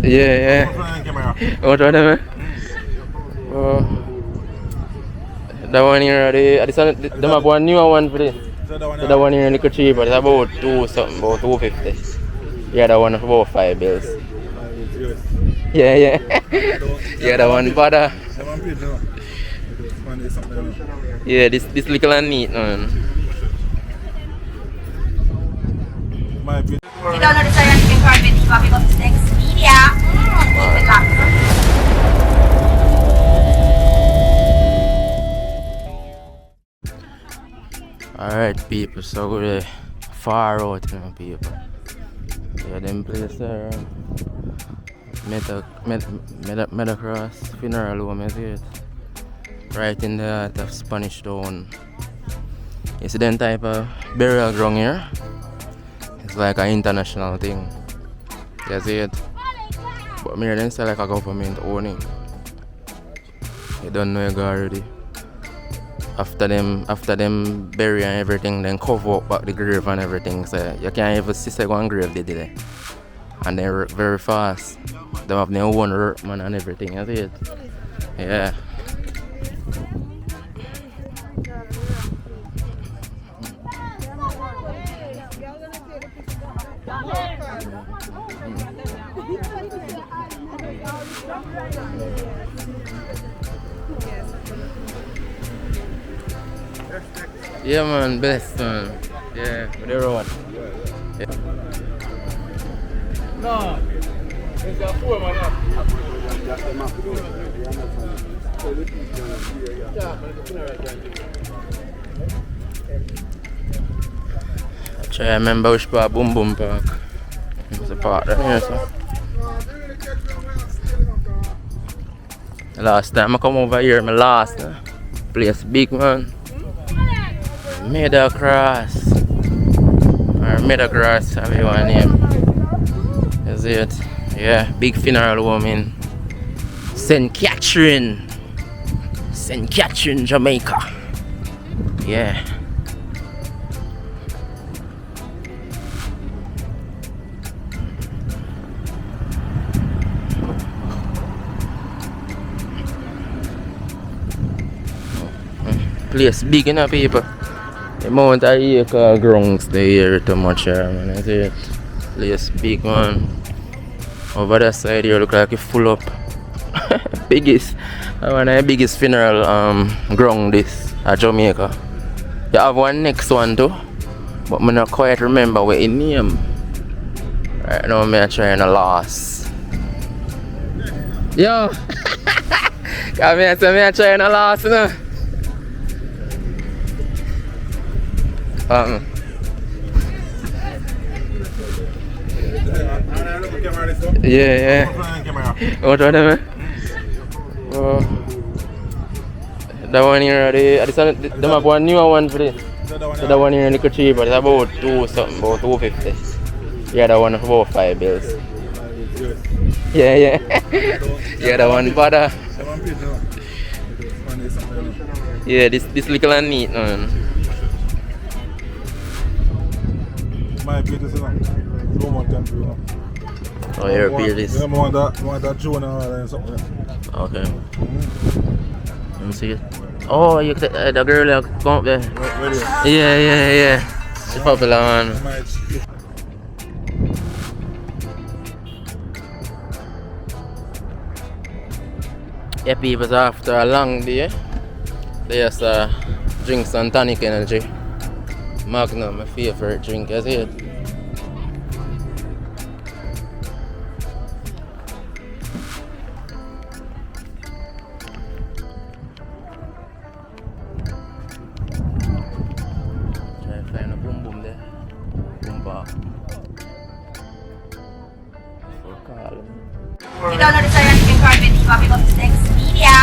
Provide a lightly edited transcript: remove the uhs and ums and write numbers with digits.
Yeah. What are them? That one here, they have one newer one for this. So that one here is a little cheaper. It's about 2 something, about 250. Yeah, that one for about 5 bills. Yeah. Yeah, that one better. Yeah, this little and neat, man. If you don't know the song, you can call Videographyer next media. Alright, people, so we're far out, you know, people. Yeah, them place there. Meadowrest funeral home, is it? Right in the heart of Spanish Town. You see them type of burial ground here? It's like an international thing. You see it? But me then say like a government owning. You don't know you go already. After them bury and everything, then cover up back the grave and everything. So you can't even see one grave they did it. And they work very fast. They have their own workman and everything, you see it? Yeah. Yeah, man, best, man. Yeah, with the road. Yeah. No, it's a 4 man. I try to remember which part Boom Boom Park. There's a part right here, so. Last time I come over here, my last place big, man. Meadowrest, or Meadowrest, however you want to name. Is it? Yeah, big funeral home in St. Catherine, Jamaica. Yeah. Place big enough, people. The amount of acre grounds they here too much here, man. I see it. Place big, man. Over that side here look like it's full up. Biggest, one of the biggest funeral ground this at Jamaica. You have one next one too, but I not quite remember what it name. Right now I'm trying to last. Yo! Come here, so I'm trying to last now. Yeah. What are them? That one here, they have one newer one for this. So that one here is a little cheaper. It's about 2 something, about 250. Yeah, that one for about 5 bills. Yeah. Yeah, that one better. Yeah, this little and neat, man. Oh, here, beer this. You want that Jonah or something? Okay. Let me see it. Oh, you the girl that come up there. Yeah. She's popular, man. Yeah, people, after a long day, they just drink some tonic energy. Magnum, my favorite drink, is it? Try to find a boom boom there. Boom bar. If you don't know the song, you can call Videographyer next media.